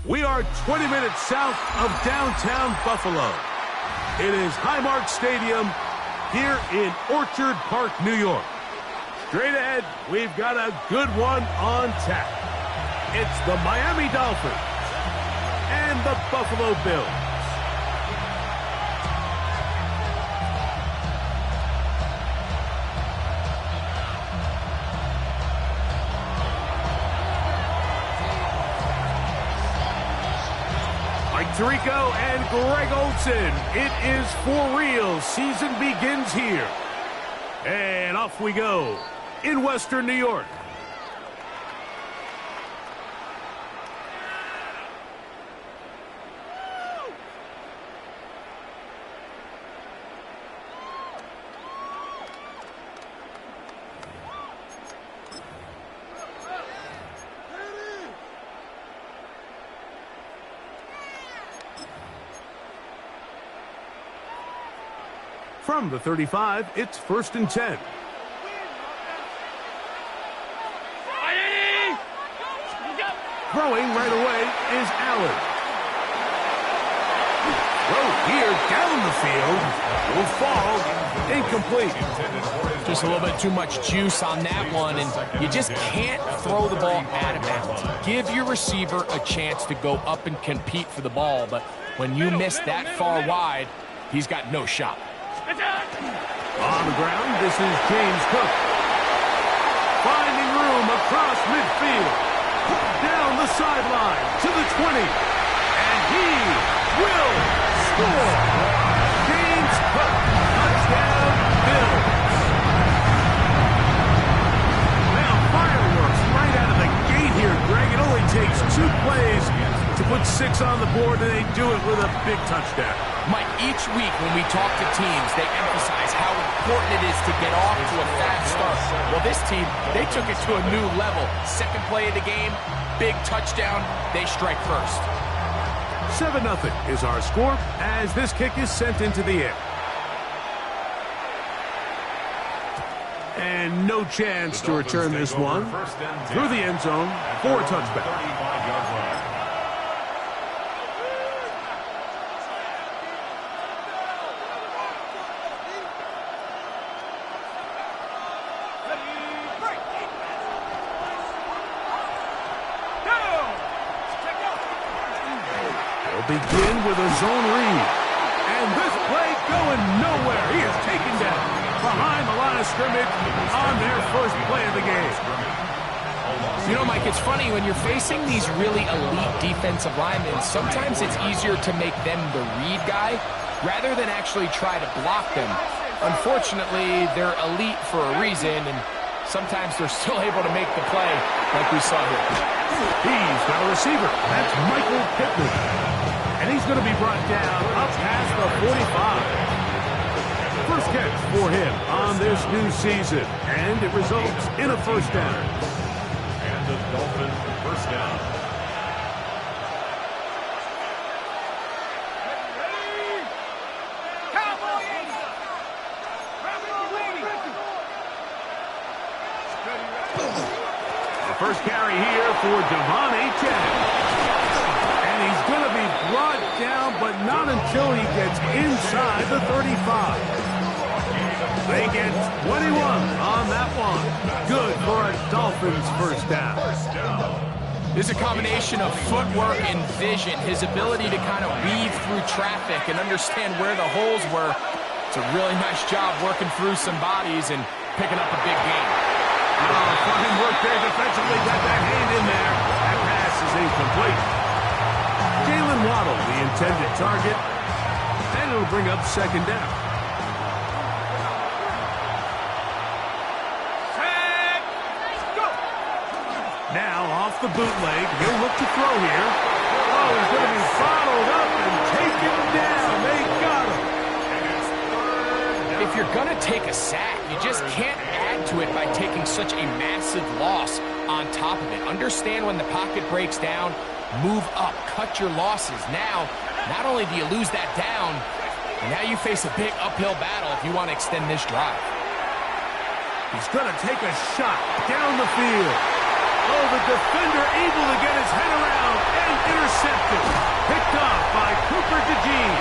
We are 20 minutes south of downtown Buffalo. It is Highmark Stadium here in Orchard Park, New York. Straight ahead, we've got a good one on tap. It's the Miami Dolphins and the Buffalo Bills. Tirico and Greg Olsen. It is for real. Season begins here. And off we go in Western New York. From the 35, it's 1st and 10. Throwing right away is Allen. Throw here down the field. Will fall. Incomplete. Just a little bit too much juice on that one, and you just can't throw the ball out of bounds. Give your receiver a chance to go up and compete for the ball, but when you miss that far wide, he's got no shot. On the ground, this is James Cook. Finding room across midfield. Down the sideline to the 20. And he will score. James Cook. Touchdown, Bills. Now, fireworks right out of the gate here, Greg. It only takes 2 plays to put 6 on the board, and they do it with a big touchdown. Mike, each week when we talk to teams, they emphasize how important it is to get off to a fast start. Well, this team, they took it to a new level. Second play of the game, big touchdown, they strike first. 7-0 is our score as this kick is sent into the air. And no chance to return this one through the end zone for a touchback. Begin with a zone read. And this play going nowhere. He is taken down behind the line of scrimmage on their first play of the game. You know, Mike, it's funny when you're facing these really elite defensive linemen, sometimes it's easier to make them the read guy rather than actually try to block them. Unfortunately, they're elite for a reason, and sometimes they're still able to make the play like we saw here. He's got a receiver. That's Michael Pittman. And he's going to be brought down up past the 45. First catch for him on this new season. And it results in a first down. And the Dolphins first down. The first carry here for Devon Achane. And he's going to be brought down, but not until he gets inside the 35. They get 21 on that one. Good for a Dolphins first down. There's a combination of footwork and vision, his ability to kind of weave through traffic and understand where the holes were. It's a really nice job working through some bodies and picking up a big gain. Fine work there defensively. Got that hand in there. That pass is incomplete. Jalen Waddle, the intended target, and it'll bring up second down. off the bootleg. He'll look to throw here. Oh, he's going to be bottled up and taken down. They got him. If you're going to take a sack, you just can't add to it by taking such a massive loss on top of it. Understand when the pocket breaks down, move up, cut your losses. Now, not only do you lose that down, but now you face a big uphill battle if you want to extend this drive. He's going to take a shot down the field. Oh, the defender able to get his head around and intercepted. Picked off by Cooper DeJean.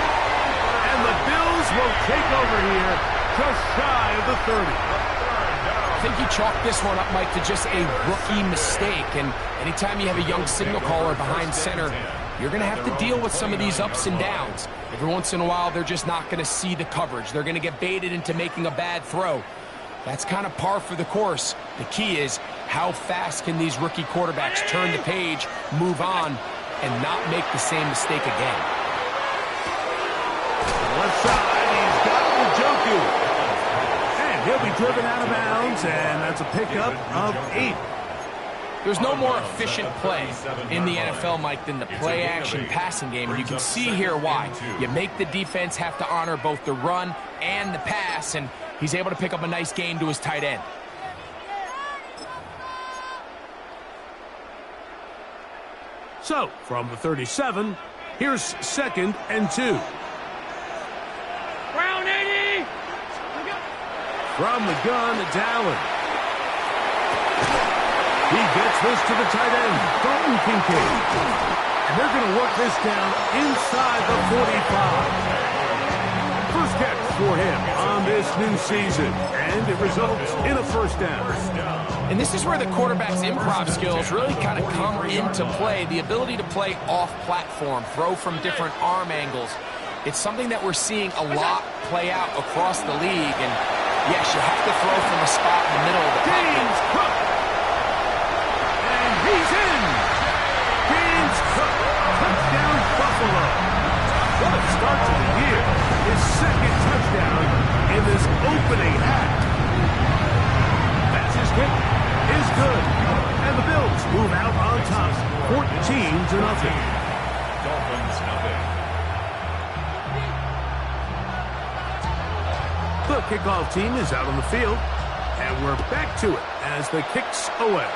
And the Bills will take over here just shy of the 30. I think you chalk this one up, Mike, to just a rookie mistake. And anytime you have a young signal caller behind center, you're going to have to deal with some of these ups and downs. Every once in a while, they're just not going to see the coverage. They're going to get baited into making a bad throw. That's kind of par for the course. The key is how fast can these rookie quarterbacks turn the page, move on, and not make the same mistake again. Left side, he's got Njoku. And he'll be driven out of bounds, and that's a pickup of 8. There's no more efficient play in the NFL, Mike, than the play-action passing game. And you can see here why. You make the defense have to honor both the run and the pass, and he's able to pick up a nice gain to his tight end. So, from the 37, here's 2nd and 2. Round 80! From the gun, it's Allen. He gets this to the tight end, Dalton Kincaid. And they're going to work this down inside the 45. First catch for him on this new season, and it results in a first down. And this is where the quarterback's improv skills really kind of come into play. The ability to play off-platform, throw from different arm angles. It's something that we're seeing a lot play out across the league. And yes, you have to throw from a spot in the middle of the pocket. And he's in. James Cook, touchdown Buffalo. What a start to the year. His 2nd touchdown in this opening half. That's his kick. Is good. And the Bills move out on top, 14-0. Dolphins nothing. The kickoff team is out on the field, and we're back to it as the kick's away.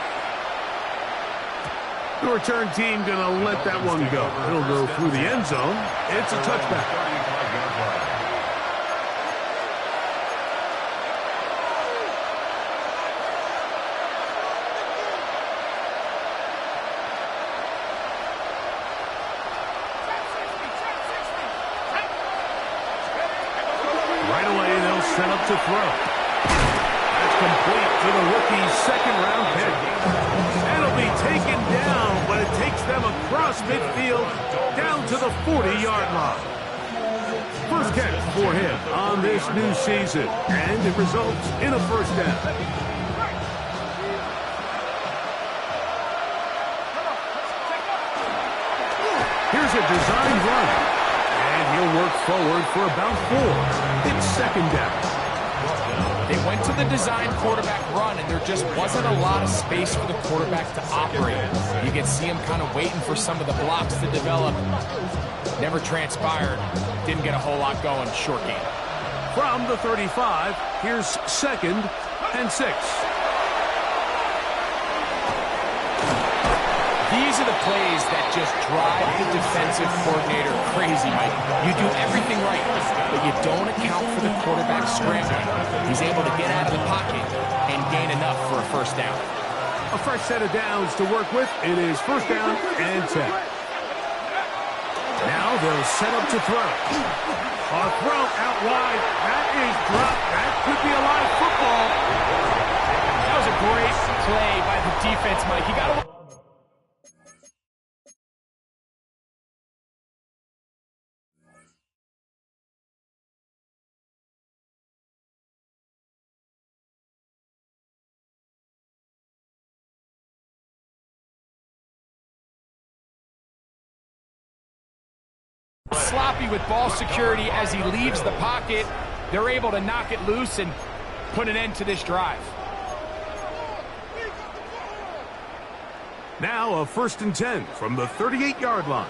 The return team going to let that one go. It'll go through the end zone. It's a touchback. Right away, they'll set up to throw. That's complete to the rookie's 2nd-round pick. And it'll be taken down, but it takes them across midfield down to the 40-yard line. First catch for him on this new season, and it results in a first down. Here's a designed run, and he'll work forward for about 4. It's 2nd down. They went to the design quarterback run, and there just wasn't a lot of space for the quarterback to operate. You can see him kind of waiting for some of the blocks to develop. Never transpired. Didn't get a whole lot going. Short game. From the 35, here's 2nd and 6. These are the plays that just drive the defensive coordinator crazy, Mike. You do everything right, but you don't account for the quarterback scrambling. He's able to get out of the pocket and gain enough for a first down. A fresh set of downs to work with. It is 1st down and 10. Now they'll set up to throw. A throw out wide. That is dropped. That could be a live football. That was a great play by the defense, Mike. You got to... sloppy with ball security as he leaves the pocket. They're able to knock it loose and put an end to this drive. Now a 1st and 10 from the 38-yard line.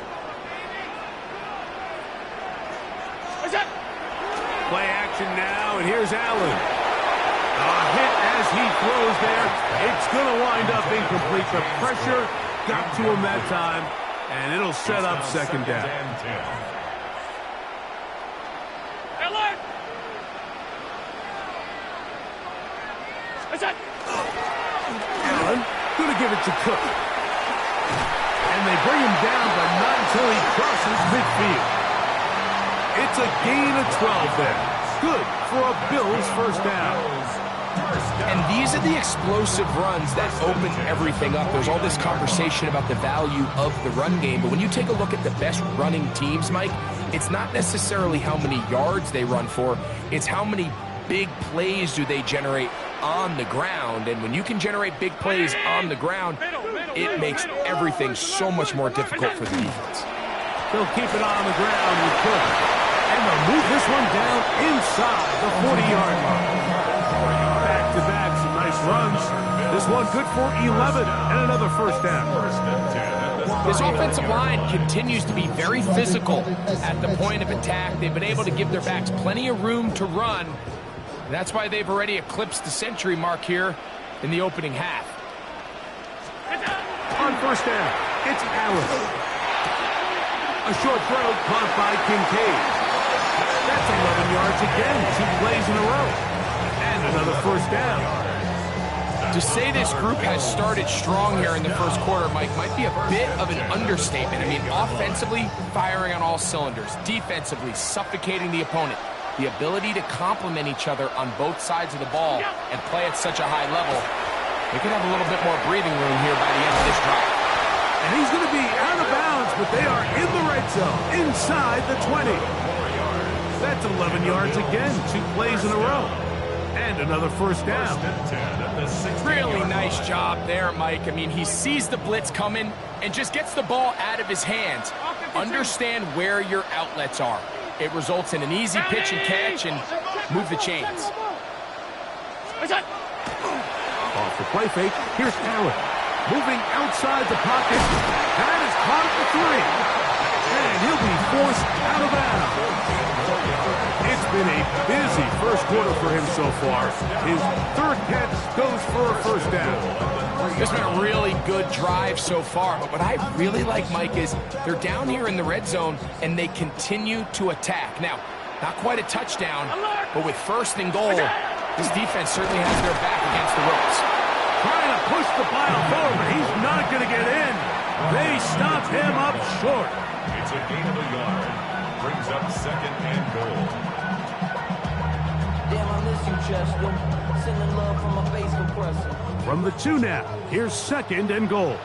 Play action now, and here's Allen. A hit as he throws there. It's going to wind up incomplete. The pressure got to him that time, and it'll set up 2nd down. Allen going to give it to Cook. And they bring him down, but not until he crosses midfield. It's a gain of 12 there. Good for a Bills 1st down. And these are the explosive runs that open everything up. There's all this conversation about the value of the run game, but when you take a look at the best running teams, Mike, it's not necessarily how many yards they run for, it's how many big plays do they generate on the ground. And when you can generate big plays on the ground, it makes everything so much more difficult for the defense. They'll keep it on the ground with Cook. And they'll move this one down inside the 40-yard line. Back-to-back, some nice runs. This one good for 11 and another 1st down. This offensive line continues to be very physical at the point of attack. They've been able to give their backs plenty of room to run. That's why they've already eclipsed the century mark here in the opening half. On 1st down, it's Allen. A short throw caught by Kincaid. That's 11 yards again, 2 plays in a row. And another 1st down. To say this group has started strong here in the 1st quarter, Mike, might be a bit of an understatement. I mean, offensively, firing on all cylinders. Defensively, suffocating the opponent. The ability to complement each other on both sides of the ball and play at such a high level. They could have a little bit more breathing room here by the end of this drive. And he's going to be out of bounds, but they are in the red zone, inside the 20. That's 11 yards again, 2 plays in a row. And another 1st down. Really nice job there, Mike. I mean, he sees the blitz coming and just gets the ball out of his hands. Understand where your outlets are. It results in an easy pitch and catch and move the chains. Off the play fake, here's Allen. Moving outside the pocket. That is caught at the 3. And he'll be forced out of bounds. It's been a busy 1st quarter for him so far. His 3rd catch goes for a 1st down. It's been a really good drive so far, but what I really like, Mike, is they're down here in the red zone and they continue to attack. Now, not quite a touchdown, but with 1st and goal, this defense certainly has their back against the ropes. Trying to push the pile forward, but he's not going to get in. They stop him up short. It's a gain of a yard. Brings up 2nd and goal. Damn, I miss you, Chester. Sending love from a face compressor. From the 2 now, here's 2nd and goal.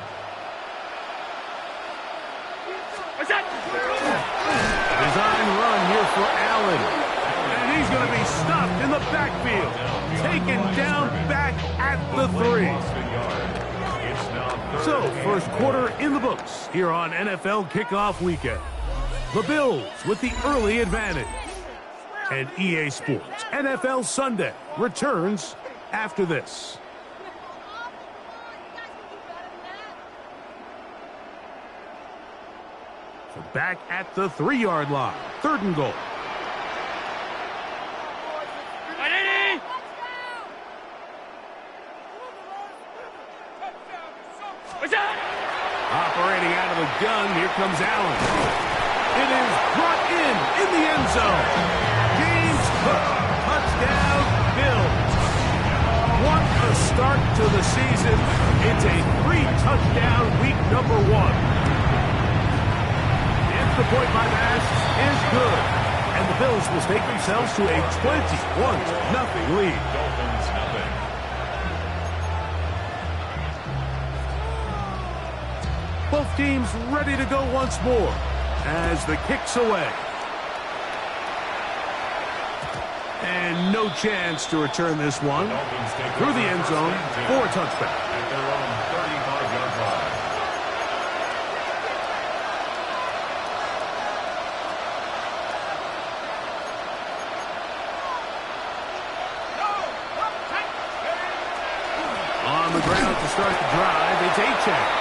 Design run here for Allen. And he's going to be stopped in the backfield. Taken down back at the 3. So, 1st quarter in the books here on NFL Kickoff Weekend. The Bills with the early advantage. And EA Sports NFL Sunday returns after this. So back at the 3-yard line. 3rd and goal. Operating out of the gun, here comes Allen. It is brought in the end zone. James Cook, touchdown, Bills. What a start to the season. It's a 3-touchdown week number 1. The point by pass is good. And the Bills will take themselves to a 21-0 lead. Dolphins nothing. Both teams ready to go once more as the kick's away. And no chance to return this one through the end zone for a touchback. At their own 35-yard line. On the ground to start the drive, it's Achane.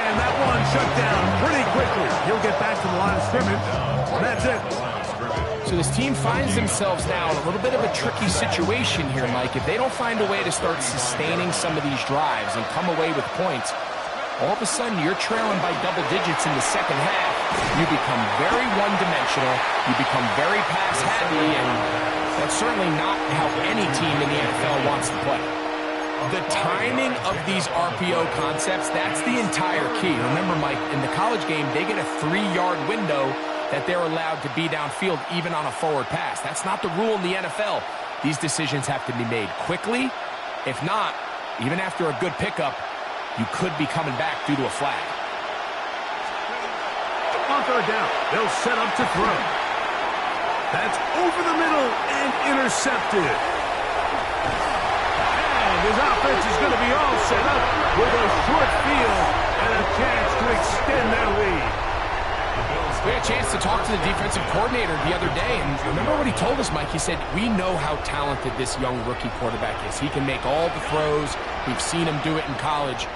And that one shut down pretty quickly. He'll get back to the line of scrimmage. That's it. So this team finds themselves now in a little bit of a tricky situation here, Mike. If they don't find a way to start sustaining some of these drives and come away with points, all of a sudden you're trailing by double digits in the second half. You become very one-dimensional. You become very pass-heavy, and that's certainly not how any team in the NFL wants to play. The timing of these RPO concepts, that's the entire key. Remember, Mike, in the college game, they get a 3-yard window that they're allowed to be downfield even on a forward pass. That's not the rule in the NFL. These decisions have to be made quickly. If not, even after a good pickup, you could be coming back due to a flag. On third down, they'll set up to throw. That's over the middle and intercepted. And his offense is going to be all set up with a short field and a chance to extend their lead. We had a chance to talk to the defensive coordinator the other day, and remember what he told us, Mike? He said, we know how talented this young rookie quarterback is. He can make all the throws. We've seen him do it in college.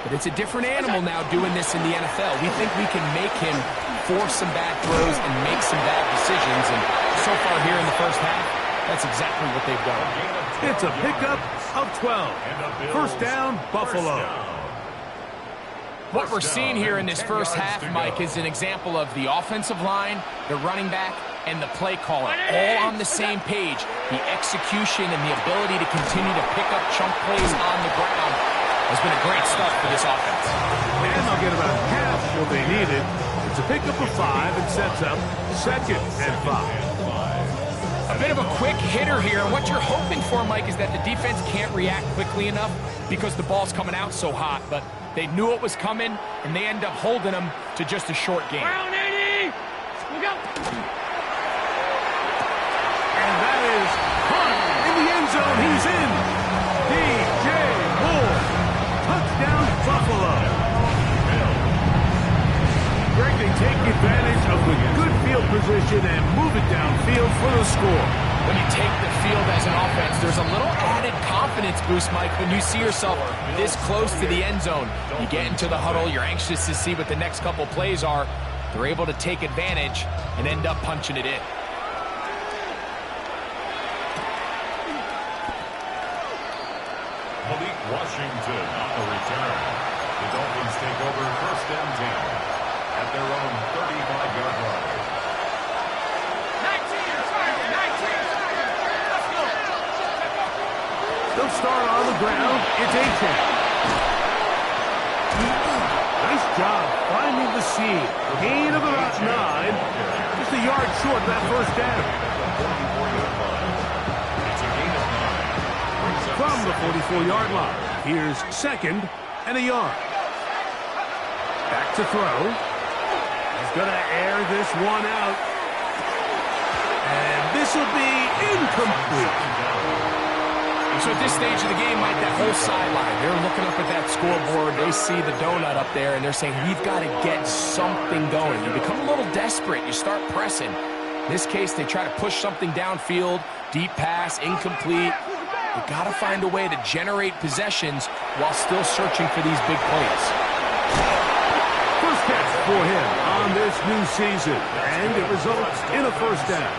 But it's a different animal now doing this in the NFL. We think we can make him force some bad throws and make some bad decisions. And so far here in the first half, that's exactly what they've done. It's a pickup of 12. First down, Buffalo. What we're seeing here in this first half, Mike, is an example of the offensive line, the running back, and the play caller all on the same page. The execution and the ability to continue to pick up chunk plays on the ground has been a great start for this offense. And they'll get about half what they needed. It's a pickup of 5 and sets up 2nd and 5. A bit of a quick hitter here. What you're hoping for, Mike, is that the defense can't react quickly enough because the ball's coming out so hot. But they knew it was coming, and they end up holding them to just a short game. Brown 80! Look out! And that is Hunt in the end zone. He's in. DJ Moore. Touchdown, Buffalo. Greg, they take advantage of the good field position and move it downfield for the score. When you take the field as an offense, there's a little added confidence boost, Mike, when you see yourself this close to the end zone. You get into the huddle, you're anxious to see what the next couple plays are. They're able to take advantage and end up punching it in. Malik Washington on the return. The Dolphins take over 1st and 10 at their own 35-yard line. They'll start on the ground. It's A-Chain. Nice job finding the seam. Gain of about 9. Just a yard short of that first down. It's a gain of 9. From the 44-yard line, here's 2nd and a yard. Back to throw. He's going to air this one out. And this will be incomplete. So at this stage of the game, Mike, that whole sideline, they're looking up at that scoreboard. They see the donut up there, and they're saying, we've got to get something going. You become a little desperate. You start pressing. In this case, they try to push something downfield, deep pass, incomplete. You got to find a way to generate possessions while still searching for these big plays. First catch for him on this new season, and it results in a first down.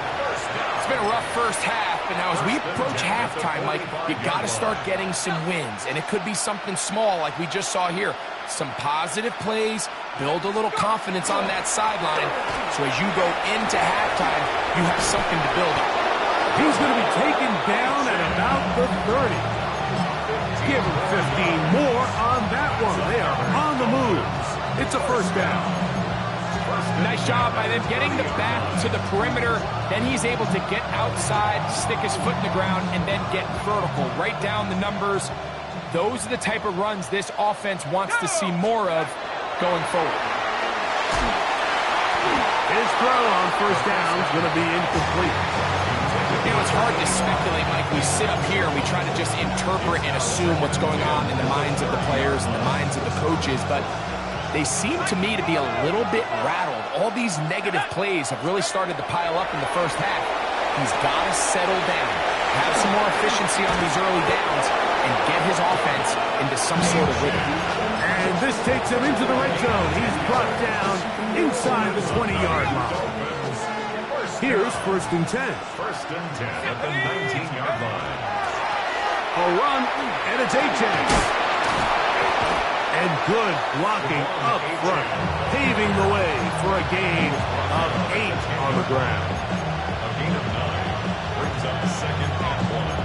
It's been a rough first half, but now as we approach halftime, Mike, you got to start getting some wins, and it could be something small like we just saw here. Some positive plays, build a little confidence on that sideline, so as you go into halftime, you have something to build on. He's going to be taken down at about the 30. Give him 15 more on that one. They are on the move. It's a first down. Nice job by them getting the back to the perimeter. Then he's able to get outside, stick his foot in the ground, and then get vertical. Right down the numbers. Those are the type of runs this offense wants to see more of going forward. His throw on first down is going to be incomplete. You know, it's hard to speculate, Mike. We sit up here and we try to just interpret and assume what's going on in the minds of the players and the minds of the coaches, but they seem to me to be a little bit rattled. All these negative plays have really started to pile up in the first half. He's got to settle down. have some more efficiency on these early downs and get his offense into some sort of rhythm. And this takes him into the red zone. He's brought down inside the 20-yard line. Here's 1st and 10. 1st and 10 at the 19-yard line. A run, and it's A-Chance. And good blocking up front, paving the way for a gain of 8 on the ground. A gain of 9 brings up 2nd and 1.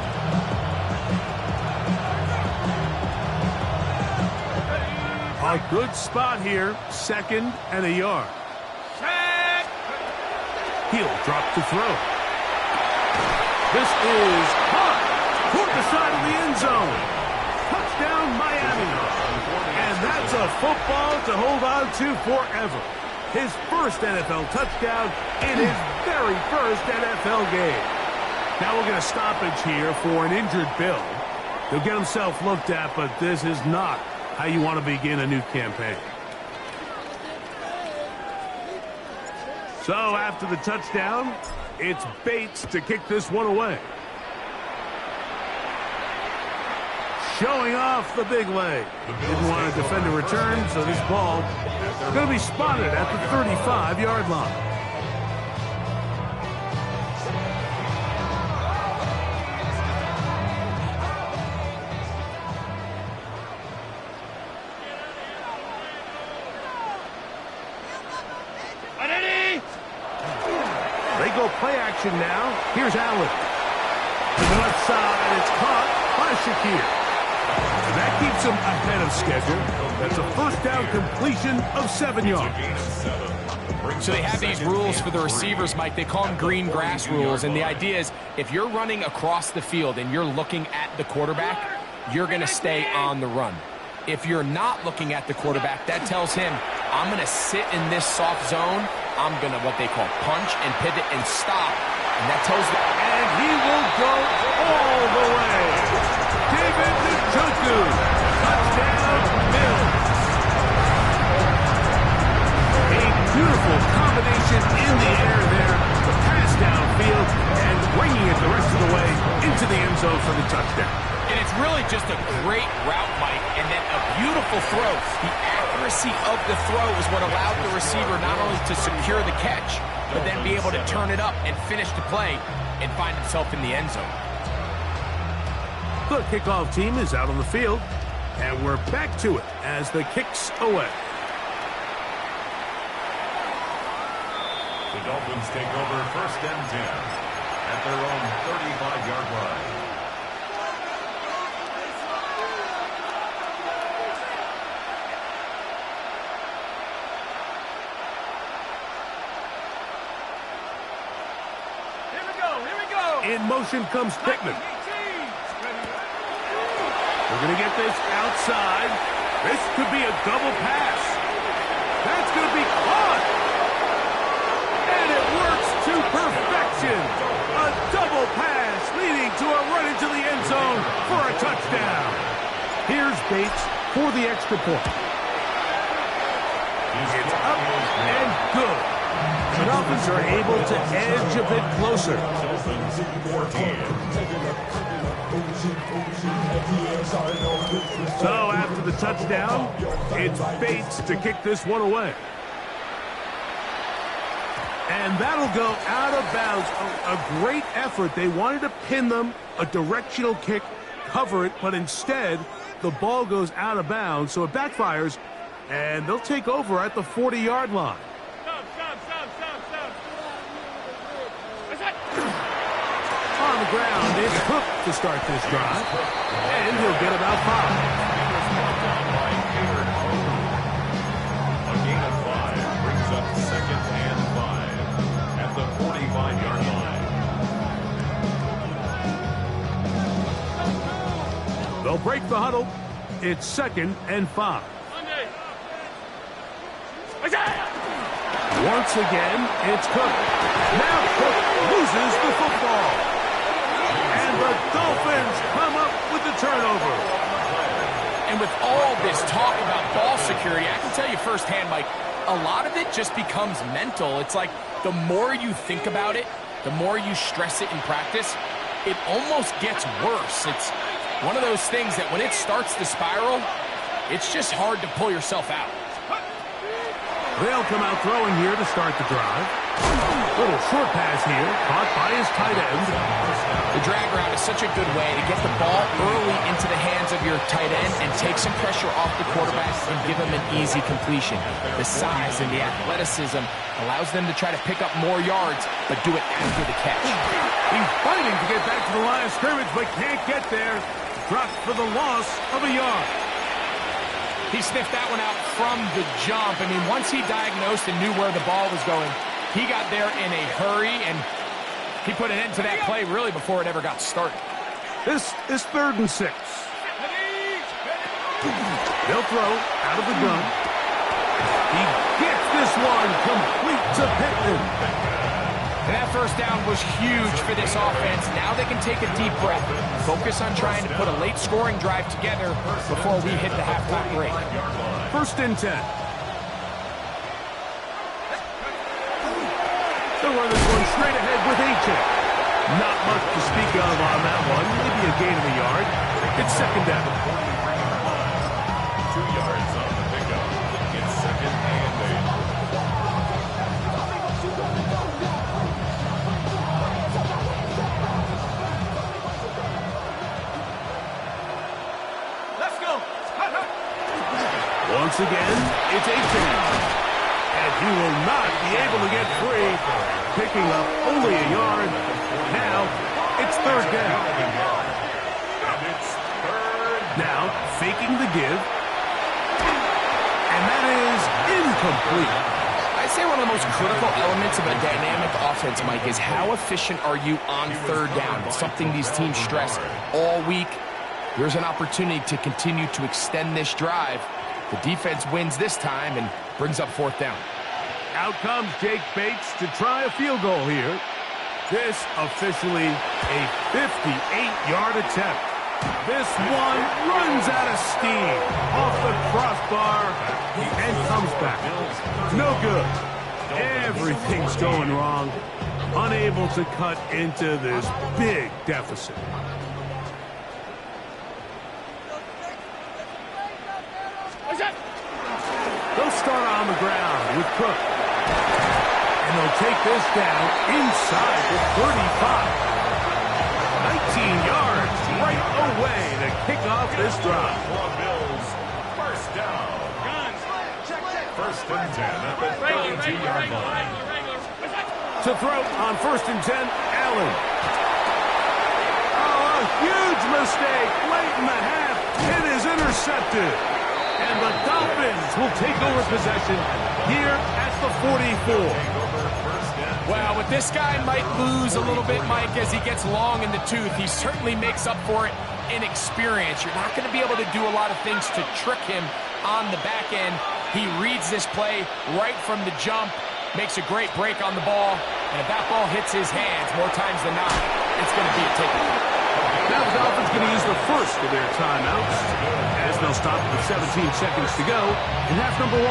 A good spot here, 2nd and a yard. He'll drop to throw. This is caught toward the side of the end zone. Touchdown, Miami. And that's a football to hold on to forever. His first NFL touchdown in his very first NFL game. Now we're going to stoppage here for an injured Bill. He'll get himself looked at, but this is not how you want to begin a new campaign. So after the touchdown, it's Bates to kick this one away. Showing off the big leg. Didn't want to defend a return, so this ball is going to be spotted at the 35-yard line. They go play action now. Here's Allen. To the left side, it's caught by Shakir. That keeps him ahead of schedule. That's a 1st down completion of 7 yards. So they have these rules for the receivers, Mike. They call them green grass rules, and the idea is if you're running across the field and you're looking at the quarterback, you're going to stay on the run. If you're not looking at the quarterback, that tells him, I'm going to sit in this soft zone. I'm going to what they call punch and pivot and stop. And that tells them. And he will go all the way. David Njoku. Touchdown, Bills. A beautiful combination in the air there. The pass downfield and bringing it the rest of the way into the end zone for the touchdown. And it's really just a great route, Mike, and then a beautiful throw. The accuracy of the throw is what allowed the receiver not only to secure the catch, but then be able to turn it up and finish the play and find himself in the end zone. The kickoff team is out on the field, and we're back to it as the kick's away. The Dolphins take over 1st and 10 at their own 35-yard line. In motion comes Pittman. We're going to get this outside. This could be a double pass. That's going to be caught. And it works to perfection. A double pass leading to a run into the end zone for a touchdown. Here's Bates for the extra point. It's up and good. The Dolphins are able to edge a bit closer. So after the touchdown, it's Bates to kick this one away. And that'll go out of bounds. A great effort. They wanted to pin them, a directional kick, cover it, but instead the ball goes out of bounds, so it backfires, and they'll take over at the 40-yard line. On the ground is Cook to start this drive, and he'll get about 5. A gain of 5 brings up 2nd and 5 at the 45-yard line. They'll break the huddle. It's 2nd and 5. Once again, it's Cook. Now Cook loses the football. And the Dolphins come up with the turnover. And with all this talk about ball security, I can tell you firsthand, Mike, a lot of it just becomes mental. It's like the more you think about it, the more you stress it in practice, it almost gets worse. It's one of those things that when it starts to spiral, it's just hard to pull yourself out. They'll come out throwing here to start the drive. Little short pass here, caught by his tight end. The drag route is such a good way to get the ball early into the hands of your tight end and take some pressure off the quarterback and give him an easy completion. The size and the athleticism allows them to try to pick up more yards, but do it after the catch. He's fighting to get back to the line of scrimmage, but can't get there. Dropped for the loss of a yard. He sniffed that one out from the jump. I mean, once he diagnosed and knew where the ball was going, he got there in a hurry, and he put an end to that play really before it ever got started. This is 3rd and 6. They'll throw out of the gun. He gets this one complete to Pittman. And that first down was huge for this offense. Now they can take a deep breath, focus on trying to put a late scoring drive together before we hit the halftime break. 1st and 10. They'll run this one straight ahead with H.A. Not much to speak of on that one. Maybe a gain of a yard. It's 2nd down. 2 yards on the pickup. It's 2nd and 8. Once again, it's H.A. And he will not be able to get free, picking up only a yard. Now, it's 3rd down. And it's 3rd. Now, faking the give. And that is incomplete. I'd say one of the most critical elements of a dynamic offense, Mike, is how efficient are you on 3rd down? It's something these teams stress all week. Here's an opportunity to continue to extend this drive. The defense wins this time and brings up 4th down. Out comes Jake Bates to try a field goal here. This officially a 58-yard attempt. This one runs out of steam off the crossbar and comes back. No good. Everything's going wrong. Unable to cut into this big deficit. They'll start on the ground with Cook. And they'll take this down inside the 35. 19 yards right away to kick off this drive. Bills, 1st down. 1st and 10 at the 32-yard line. To throw on 1st and 10, Allen. Oh, a huge mistake late in the half. It is intercepted. And the Dolphins will take over possession here at the 44. Well, with this guy might lose a little bit, Mike, as he gets long in the tooth. He certainly makes up for it in experience. You're not going to be able to do a lot of things to trick him on the back end. He reads this play right from the jump, makes a great break on the ball, and if that ball hits his hands more times than not, it's going to be a takeaway. Now the Dolphins going to use the first of their timeouts as they'll stop with 17 seconds to go in half number 1.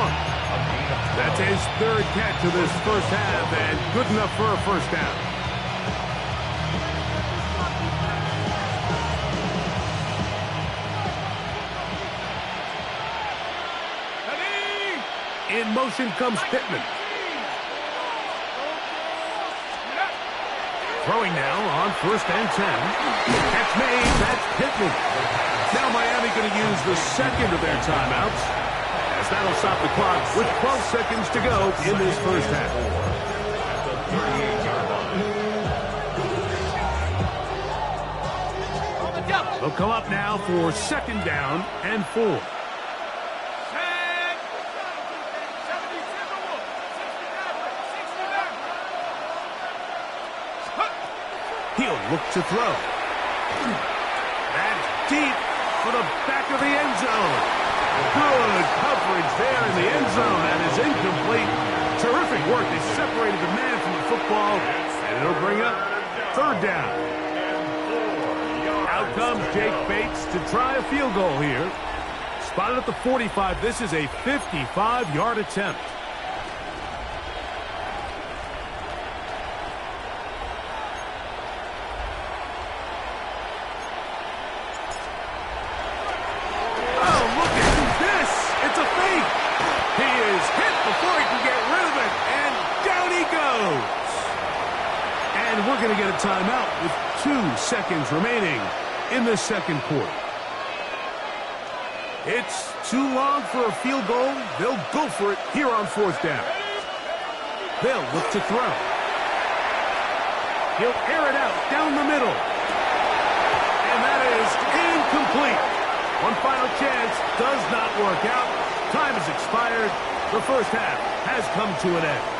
That's his 3rd catch of this first half and good enough for a 1st down. In motion comes Pittman. Throwing now on 1st and 10. Catch made. That's Pittman. Now Miami going to use the 2nd of their timeouts, as that'll stop the clock with 12 seconds to go in this first half. They'll come up now for 2nd down and 4. He'll look to throw. That's deep for the back of the end zone. Good coverage there in the end zone. That is incomplete. Terrific work. They separated the man from the football, and it'll bring up 3rd down. Out comes Jake Bates to try a field goal here. Spotted at the 45. This is a 55-yard attempt. going to get a timeout with 2 seconds remaining in the second quarter. It's too long for a field goal. They'll go for it here on 4th down. They'll look to throw. He'll air it out down the middle. And that is incomplete. One final chance does not work out. Time has expired. The first half has come to an end.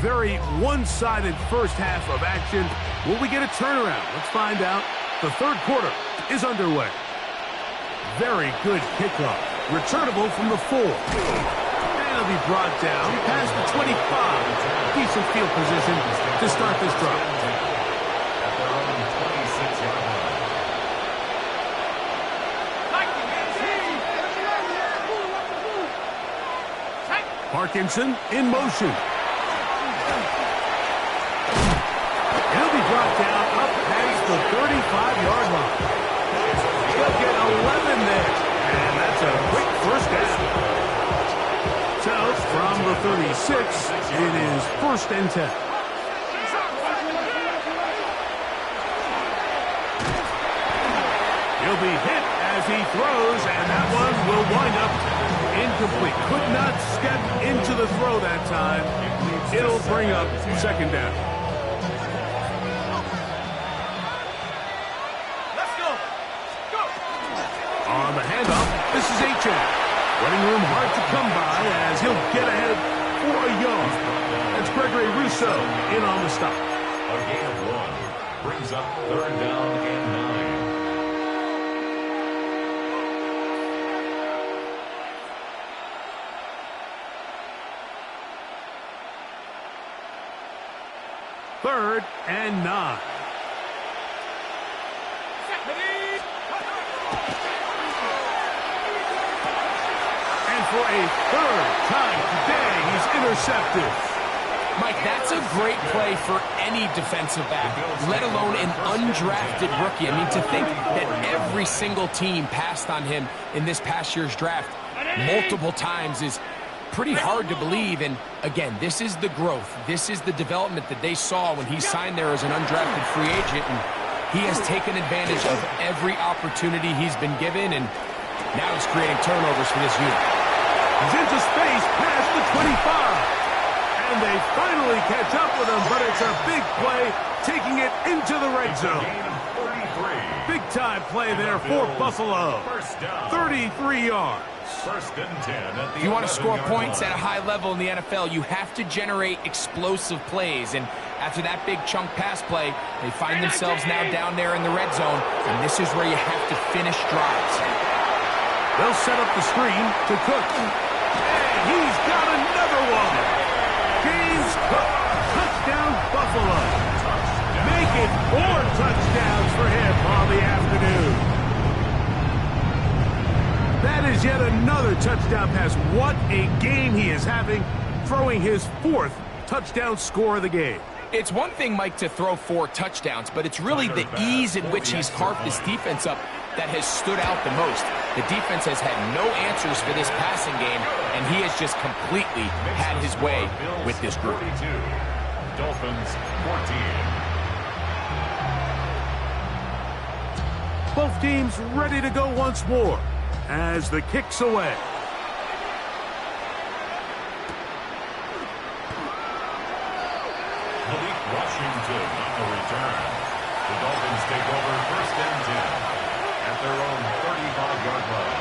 Very one-sided first half of action. Will we get a turnaround? Let's find out. The third quarter is underway. Very good kickoff. Returnable from the 4. And it'll be brought down past the 25. Decent field position to start this drive. At their own 26-yard line. Parkinson in motion. He'll be brought down up past the 35-yard line. He'll get 11 there. And that's a quick first down. So, from the 36, it is 1st and 10. He'll be hit as he throws, and that one will wind up incomplete. Could not step into the throw that time. It'll bring up 2nd down. Let's go. Go. On the handoff, this is H.A. Running room hard to come by as he'll get ahead for a yard. That's Gregory Rousseau in on the stop. A gain of 1 brings up 3rd down and 9. 3rd and 9. For a 3rd time today, he's intercepted. Mike, that's a great play for any defensive back, let alone an undrafted rookie. I mean, to think that every single team passed on him in this past year's draft multiple times is pretty hard to believe. And again, this is the growth. This is the development that they saw when he signed there as an undrafted free agent. And he has taken advantage of every opportunity he's been given, and now he's creating turnovers for this unit. He's into space past the 25. And they finally catch up with him, but it's a big play, taking it into the red zone. Big-time play there for Buffalo. 33 yards. 1st and 10. If you want to score points at a high level in the NFL, you have to generate explosive plays. And after that big chunk pass play, they find themselves now down there in the red zone, and this is where you have to finish drives. They'll set up the screen to Cook. And he's got another one. James Cook, touchdown Buffalo. Make it 4 touchdowns for him on the afternoon. That is yet another touchdown pass. What a game he is having, throwing his 4th touchdown score of the game. It's one thing, Mike, to throw 4 touchdowns, but it's really the ease in which he's carved this defense up that has stood out the most. The defense has had no answers for this passing game, and he has just completely had his way with this group. Dolphins 14. Both teams ready to go once more as the kick's away. Malik Washington on the return. The Dolphins take over 1st and 10 at their own 35-yard line.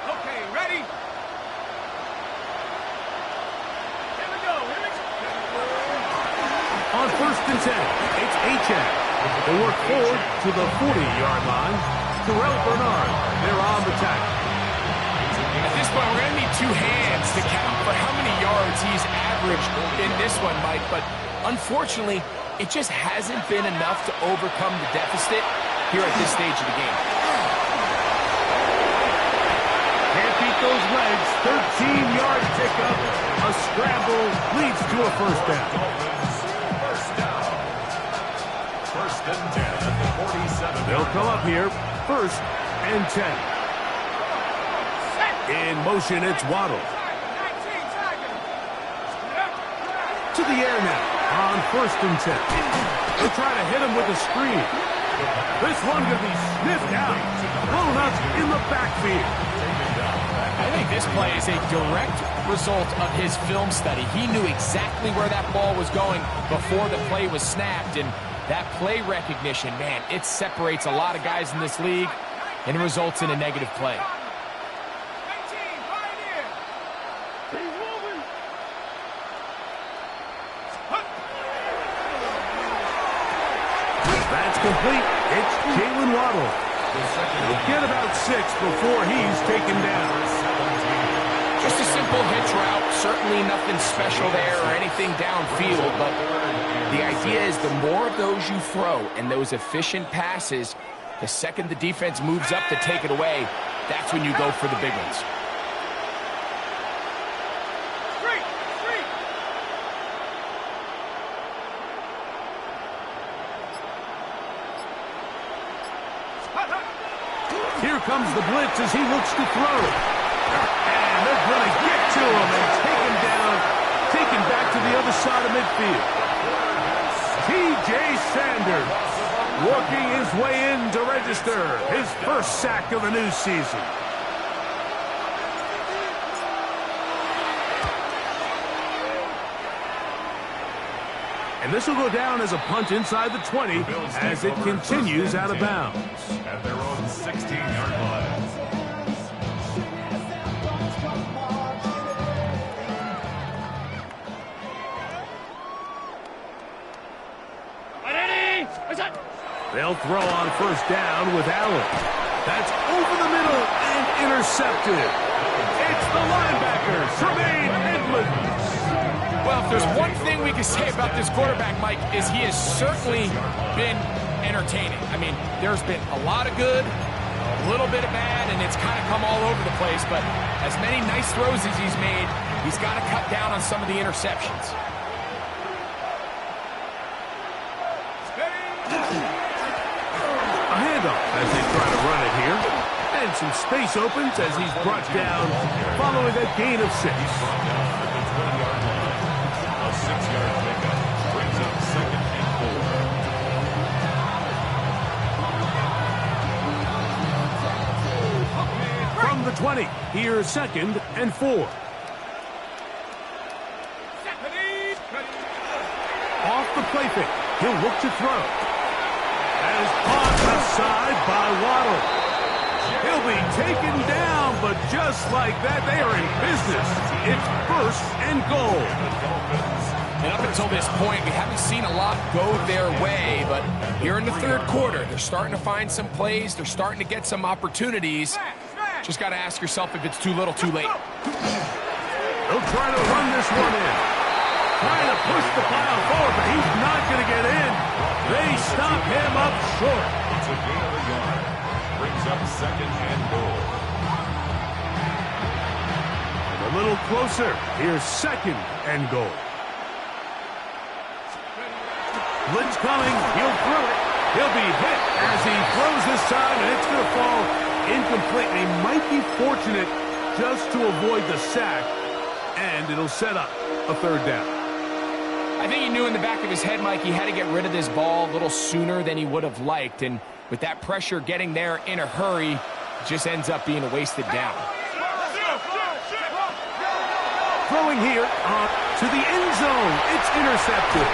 Okay, ready? Here we go. On 1st and 10, it's H.A. They work forward to the 40-yard line. Terrell Bernard, they're on the tackle. At this point, we're going to need 2 hands to count for how many yards he's averaged in this one, Mike. But unfortunately, it just hasn't been enough to overcome the deficit here at this stage of the game. Can't beat those legs. 13-yard pickup. A scramble leads to a 1st down. Dolphins 1st down. 1st and 10 at the 47. They'll come up here, 1st and 10. In motion, it's Waddle. To the air now on 1st and 10. They'll try to hit him with a screen. This one going to be sniffed out, blown up in the backfield. I think this play is a direct result of his film study. He knew exactly where that ball was going before the play was snapped, and that play recognition, man, it separates a lot of guys in this league and results in a negative play. That's complete. It's Jalen Waddle. He'll get about 6 before he's taken down. Just a simple hitch route, certainly nothing special there or anything downfield, but the idea is the more of those you throw and those efficient passes, the second the defense moves up to take it away, that's when you go for the big ones. Here comes the blitz as he looks to throw. And they're going to get to him and take him down, taken back to the other side of midfield. T.J. Sanders working his way in to register his 1st sack of the new season. And this will go down as a punt inside the 20 as it continues out of bounds. At their own 16-yard line. They'll throw on 1st down with Allen. That's over the middle and intercepted. It's the linebacker, Tremaine Edmonds. Well, if there's one thing we can say about this quarterback, Mike, is he has certainly been entertaining. I mean, there's been a lot of good, a little bit of bad, and it's kind of come all over the place. But as many nice throws as he's made, he's got to cut down on some of the interceptions. A handoff as they try to run it here. And some space opens as he's brought down following a gain of 6. A 6-yard pickup brings up 2nd and 4. From the 20, here's 2nd and 4. Off the play fake, he'll look to throw. That is caught aside by Waddle. He'll be taken down, but just like that, they are in business. It's 1st and goal. And up until this point, we haven't seen a lot go their way, but here in the 3rd quarter, they're starting to find some plays. They're starting to get some opportunities. Just got to ask yourself if it's too little, too late. They'll try to run this one in. Trying to push the pile forward, but he's not going to get in. They stop him up short. It's a gain of a yard. Brings up 2nd and goal. And a little closer. Here's 2nd and goal. Blitz coming. He'll throw it. He'll be hit as he throws this time, and it's going to fall incomplete. He might be fortunate just to avoid the sack, and it'll set up a 3rd down. I think he knew in the back of his head, Mike, he had to get rid of this ball a little sooner than he would have liked. And with that pressure getting there in a hurry, it just ends up being a wasted down. Throwing here to the end zone. It's intercepted.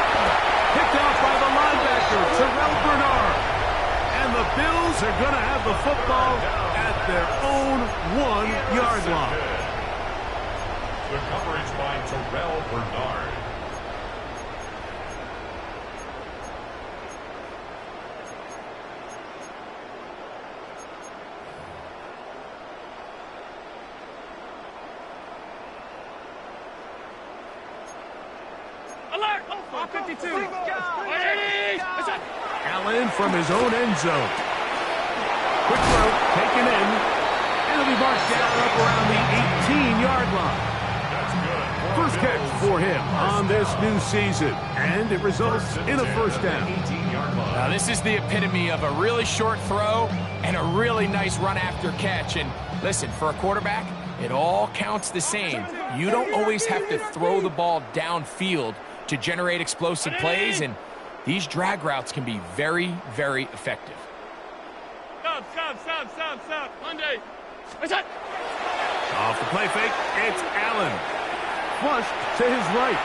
Picked off by the linebacker, Terrell Bernard. And the Bills are going to have the football at their own 1-yard line. The coverage by Terrell Bernard. Alert! 52. Allen from his own end zone. Quick throw, taken in. And it'll be marked down up around the 18-yard line. That's good. 1st catch for him on this new season, and it results in a first down. Now, this is the epitome of a really short throw and a really nice run after catch. And listen, for a quarterback, it all counts the same. You don't always have to throw the ball downfield to generate explosive plays, and these drag routes can be very, very effective. Stop. Monday. What's that? Off the play fake, it's Allen. Flushed to his right.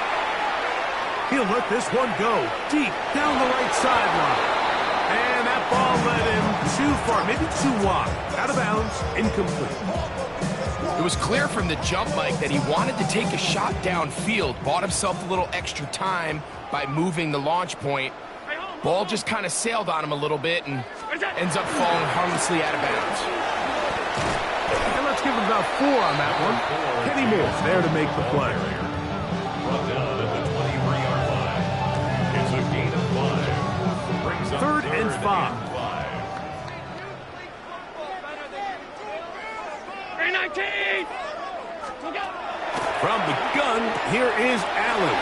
He'll let this one go deep down the right sideline. And that ball led him too far, maybe too wide. Out of bounds, incomplete. It was clear from the jump, Mike, that he wanted to take a shot downfield, bought himself a little extra time by moving the launch point. Ball just kind of sailed on him a little bit and ends up falling harmlessly out of bounds. And let's give him about 4 on that one. Kenny Moore's there to make the play. Brought down at the 23-yard line. It's a gain of 5. Brings up Third and 5. 19. From the gun, here is Allen.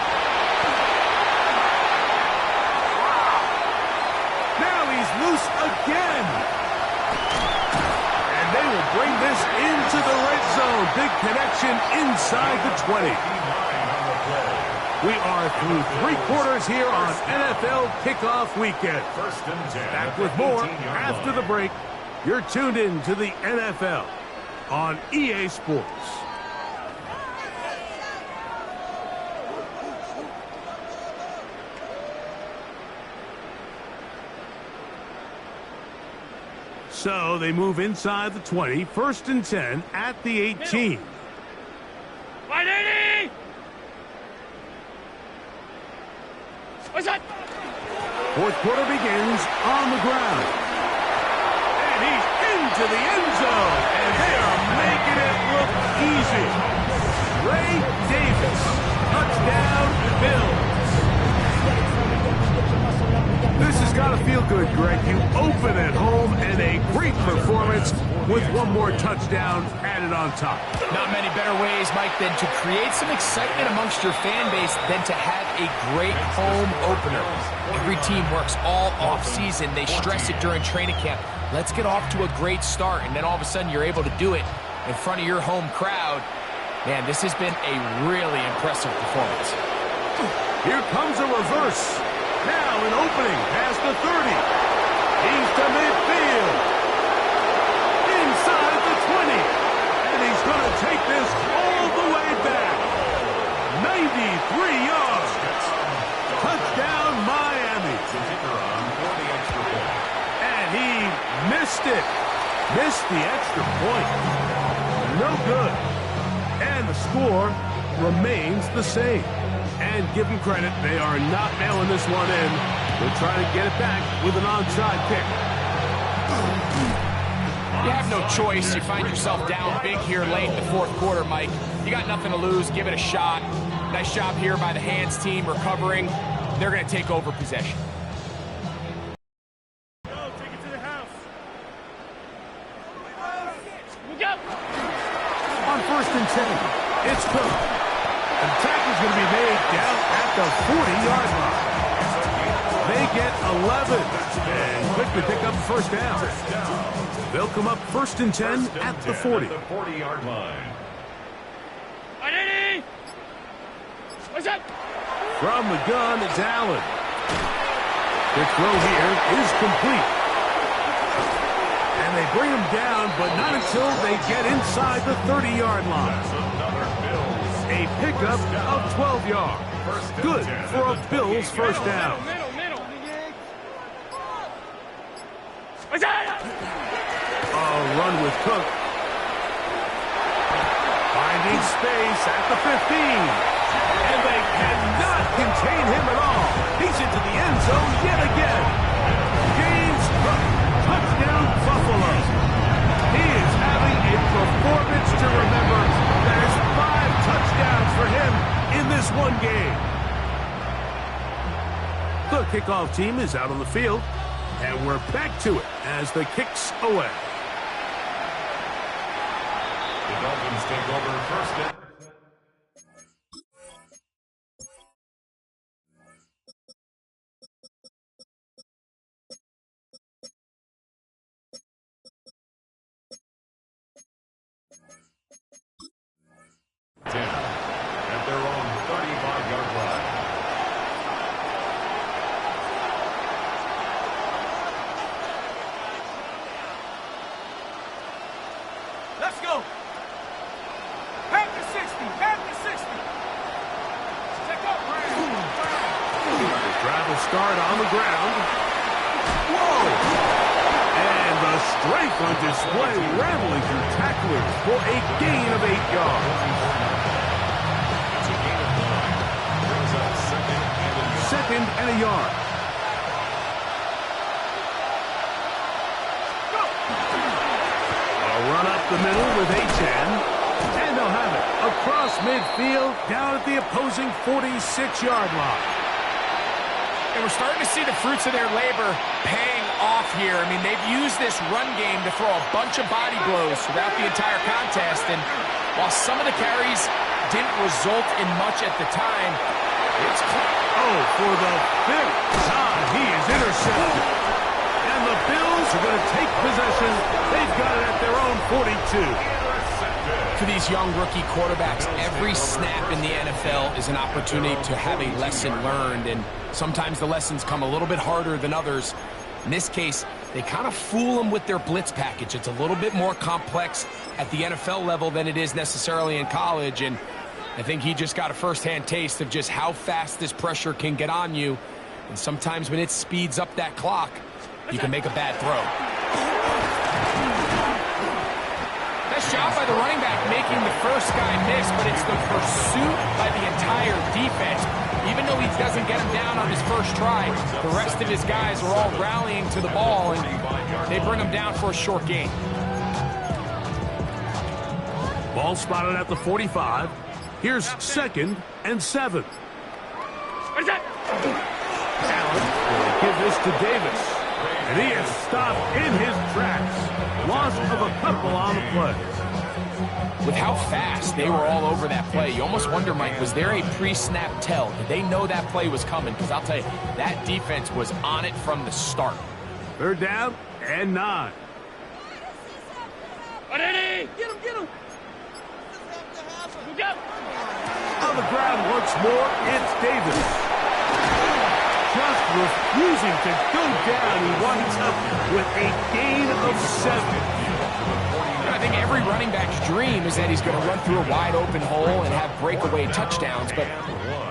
Now he's loose again. And they will bring this into the red zone. Big connection inside the 20. We are through 3 quarters here on NFL Kickoff Weekend. Back with more after the break. You're tuned in to the NFL on EA Sports. So they move inside the 20, 1st and 10 at the 18. 180. What's that? 4th quarter begins on the ground. And he's into the end zone. And they are making it look easy. Ray Davis, touchdown, Bills. This has got to feel good, Greg. You open at home and a great performance with one more touchdown added on top. Not many better ways, Mike, than to create some excitement amongst your fan base than to have a great home opener. Every team works all off-season. They stress it during training camp. Let's get off to a great start, and then all of a sudden you're able to do it in front of your home crowd. Man, this has been a really impressive performance. Here comes a reverse. Now an opening past the 30. He's to midfield. Inside the 20. And he's going to take this all the way back. 93 yards. Touchdown, Miami. And he missed it. Missed the extra point. No good. And the score remains the same. And give them credit, they are not mailing this one in. They're trying to get it back with an onside kick. You have no choice. You find yourself down big here late in the 4th quarter, Mike. You got nothing to lose. Give it a shot. Nice job here by the hands team recovering. They're going to take over possession. Go, take it to the house. Look out. On 1st and 10, it's Cook. And the tackle's going to be made down at the 40-yard line. They get 11 and quickly pick up the 1st down. They'll come up 1st and 10 at the 40. 40-yard line. 180. What's that? From the gun, it's Allen. The throw here is complete. And they bring him down, but not until they get inside the 30-yard line. A pickup of 12 yards. Good for a Bills 1st down. Middle. What's that? A run with Cook. Finding space at the 15. And they cannot contain him at all. He's into the end zone yet again. James Cook, touchdown Buffalo. He is having a performance to remember. There's 5 touchdowns for him in this one game. The kickoff team is out on the field, and we're back to it as the kick's away. The Dolphins take over 1st down. Let's go. Half to 60. Half to 60. Check up. The drive will start on the ground. Whoa! And the strength on display, rattling through tacklers for a gain of 8 yards. That's a gain of 9. Brings up second and a yard. A run up the middle with Achan. And they'll have it across midfield down at the opposing 46-yard line. And we're starting to see the fruits of their labor paying off here. I mean, they've used this run game to throw a bunch of body blows throughout the entire contest. And while some of the carries didn't result in much at the time, it's clear. Oh, for the 5th time, he is intercepted. And the Bills are going to take possession. They've got it at their own 42. For these young rookie quarterbacks, every snap in the NFL is an opportunity to have a lesson learned, and sometimes the lessons come a little bit harder than others. In this case, they kind of fool them with their blitz package. It's a little bit more complex at the NFL level than it is necessarily in college, and I think he just got a first-hand taste of just how fast this pressure can get on you, and sometimes when it speeds up that clock, you can make a bad throw. Nice job by the running back making the first guy miss, but it's the pursuit by the entire defense. Even though he doesn't get him down on his first try, the rest of his guys are all rallying to the ball, and they bring him down for a short gain. Ball spotted at the 45. Here's 2nd and 7. What is that? Allen will give this to Davis. And he is stopped in his tracks. Loss of a couple on the play. With how fast they were all over that play, you almost wonder, Mike, was there a pre-snap tell? Did they know that play was coming? Because I'll tell you, that defense was on it from the start. 3rd down and 9. Ready? Get him, get him. Look out. On the ground once more, it's Davis. Just refusing to go down. He winds up with a gain of 7. I think every running back's dream is that he's going to run through a wide open hole and have breakaway touchdowns, but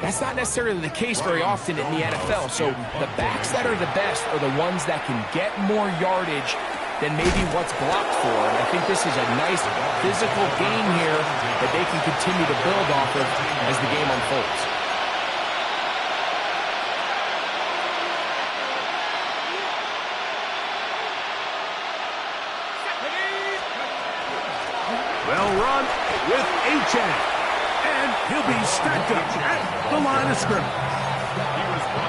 that's not necessarily the case very often in the NFL. So the backs that are the best are the ones that can get more yardage than maybe what's blocked for. And I think this is a nice physical game here that they can continue to build off of as the game unfolds. Well run with Achan. And he'll be stacked up at the line of scrimmage.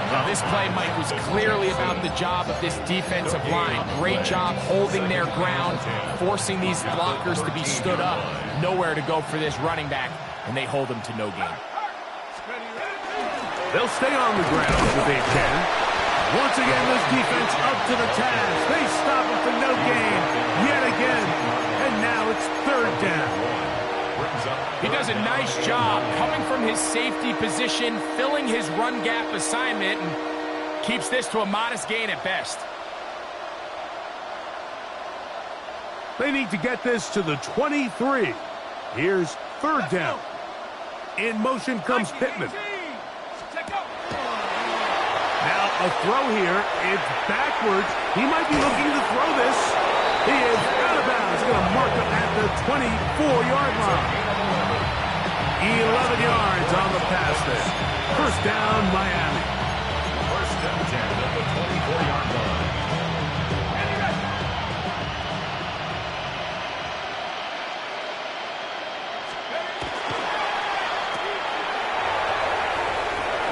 Well, this play, Mike, was clearly about the job of this defensive line. Great job holding their ground, forcing these blockers to be stood up. Nowhere to go for this running back, and they hold him to no gain. They'll stay on the ground with Achan. Once again, this defense up to the task. They stop him for no gain yet again. And now it's 3rd down. He does a nice job coming from his safety position, filling his run gap assignment, and keeps this to a modest gain at best. They need to get this to the 23. Here's 3rd down. In motion comes Pittman. Now a throw here. It's backwards. He might be looking to throw this. He is out of bounds. Going to mark him at the 24-yard line. 11 yards on the pass there. 1st down, Miami. 1st and 10 at the 24-yard line.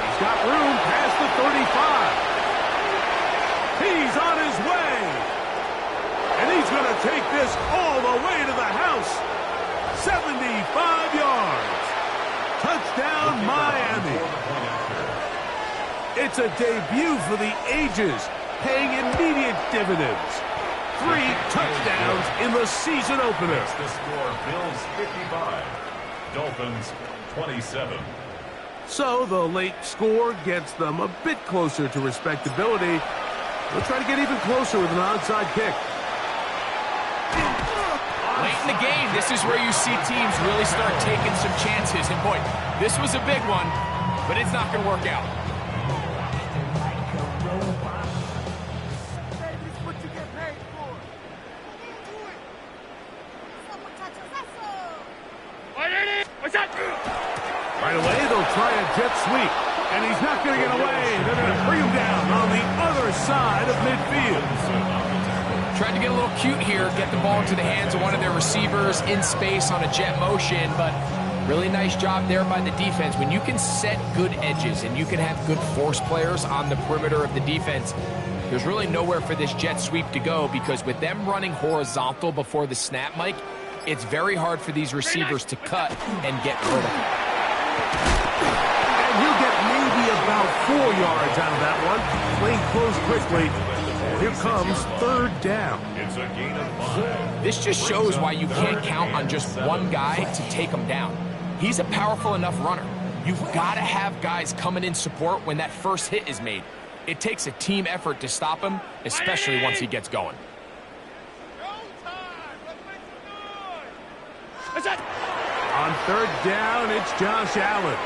He's got room past the 35. He's on his way. And he's going to take this all the way to the house. 75 yards. Touchdown, Miami. It's a debut for the ages, paying immediate dividends. 3 touchdowns in the season opener. That's the score. Bills 55. Dolphins 27. So the late score gets them a bit closer to respectability. They'll try to get even closer with an onside kick. Late in the game, this is where you see teams really start taking some chances. And boy, this was a big one, but it's not going to work out. Right away, they'll try a jet sweep. And he's not going to get away. They're going to bring him down on the other side of midfield. Tried to get a little cute here, get the ball into the hands of one of their receivers in space on a jet motion, but really nice job there by the defense. When you can set good edges and you can have good force players on the perimeter of the defense, there's really nowhere for this jet sweep to go, because with them running horizontal before the snap, Mike, it's very hard for these receivers to cut and get vertical. And he'll get maybe about 4 yards out of that one. Playing close quickly. Here comes third down. It's a gain of 5. This just shows why you can't count on just one guy to take him down. He's a powerful enough runner. You've got to have guys coming in support when that first hit is made. It takes a team effort to stop him, especially once he gets going. On third down, it's Josh Allen.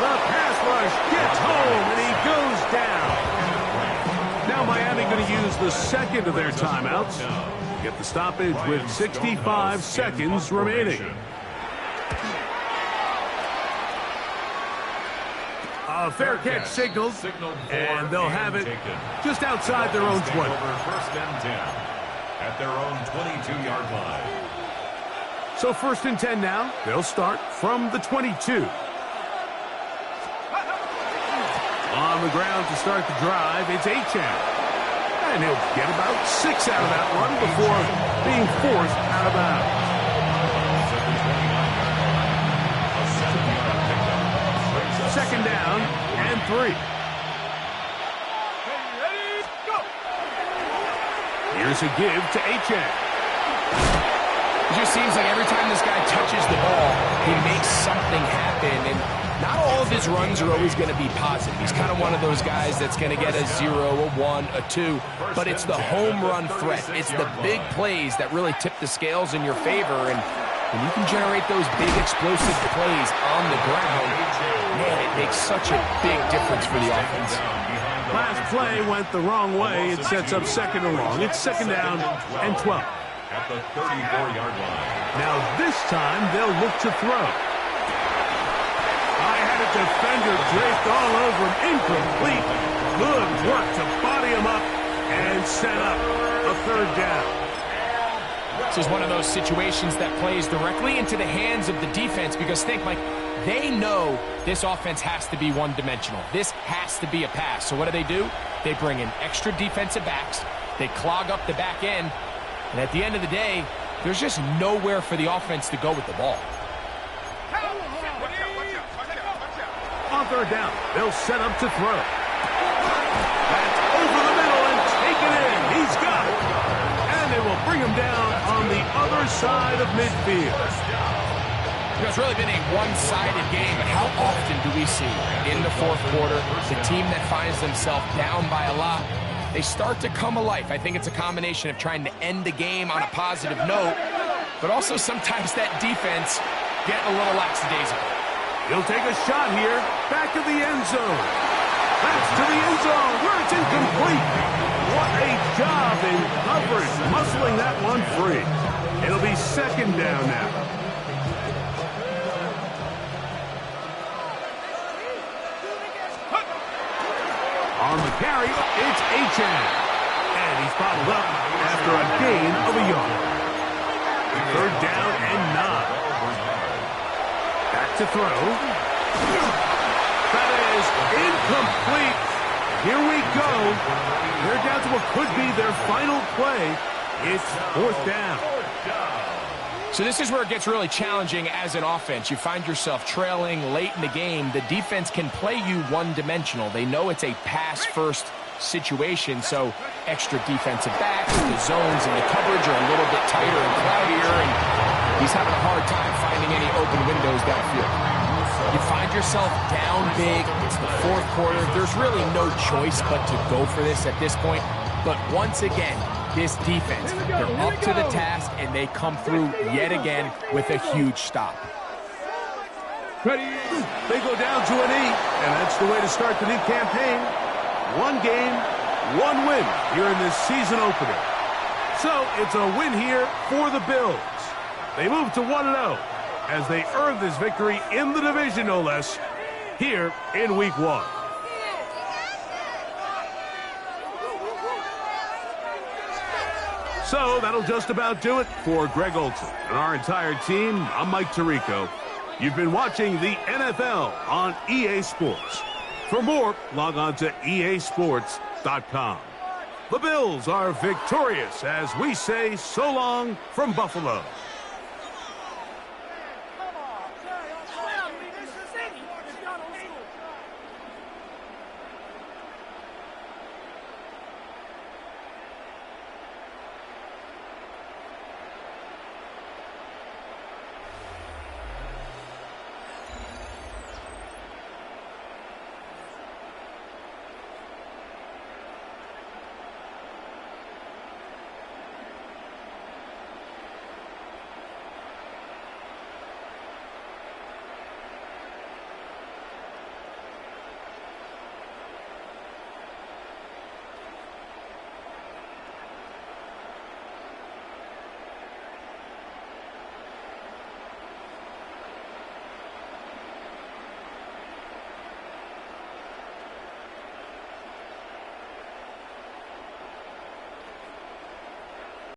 The pass rush gets home, and he goes down. Now Miami going to use the second of their timeouts. Get the stoppage with 65 seconds remaining. A fair catch signaled, and they'll have it just outside their own 20. First and 10 at their own 22-yard line. So first and 10 now. They'll start from the 22. On the ground to start the drive, it's Achane. And he'll get about 6 out of that one before being forced out of bounds. Second down and 3. Here's a give to Achane. It just seems like every time this guy touches the ball, he makes something happen. And not all of his runs are always going to be positive. He's kind of one of those guys that's going to get a 0, a 1, a 2. But it's the home run threat. It's the big plays that really tip the scales in your favor. And when you can generate those big explosive plays on the ground, man, it makes such a big difference for the offense. Last play went the wrong way. It sets up second and long. It's second down and 12. At the 34-yard line. Now this time they'll look to throw. I had a defender draped all over him. Incomplete. Good work to body him up and set up a third down. This is one of those situations that plays directly into the hands of the defense, because think, Mike, they know this offense has to be one-dimensional. This has to be a pass. So what do? They bring in extra defensive backs. They clog up the back end. And at the end of the day, there's just nowhere for the offense to go with the ball. On third down, they'll set up to throw. That's over the middle and taken in. He's got it. And they will bring him down on the other side of midfield. It's really been a one-sided game, but how often do we see in the fourth quarter the team that finds themselves down by a lot, they start to come alive? I think it's a combination of trying to end the game on a positive note, but also sometimes that defense getting a little lackadaisical. He'll take a shot here, back of the end zone. That's to the end zone, where it's incomplete. What a job in coverage, muscling that one free. It'll be second down now. On the carry, it's Achane. And he's bottled up after a gain of a yard. Third down and 9. Back to throw. That is incomplete. Here we go. They're down to what could be their final play. It's fourth down. So this is where it gets really challenging as an offense. You find yourself trailing late in the game. The defense can play you one-dimensional. They know it's a pass-first situation, so extra defensive backs, the zones and the coverage are a little bit tighter and cloudier, and he's having a hard time finding any open windows downfield. You find yourself down big. It's the fourth quarter. There's really no choice but to go for this at this point. But once again, this defense. They're up to the task, and they come through yet again with a huge stop. Ready? They go down to an 8, and that's the way to start the new campaign. 1 game, 1 win here in this season opener. So it's a win here for the Bills. They move to 1-0 as they earn this victory in the division, no less, here in Week 1. So that'll just about do it for Greg Olson and our entire team. I'm Mike Tirico. You've been watching the NFL on EA Sports. For more, log on to easports.com. The Bills are victorious as we say so long from Buffalo.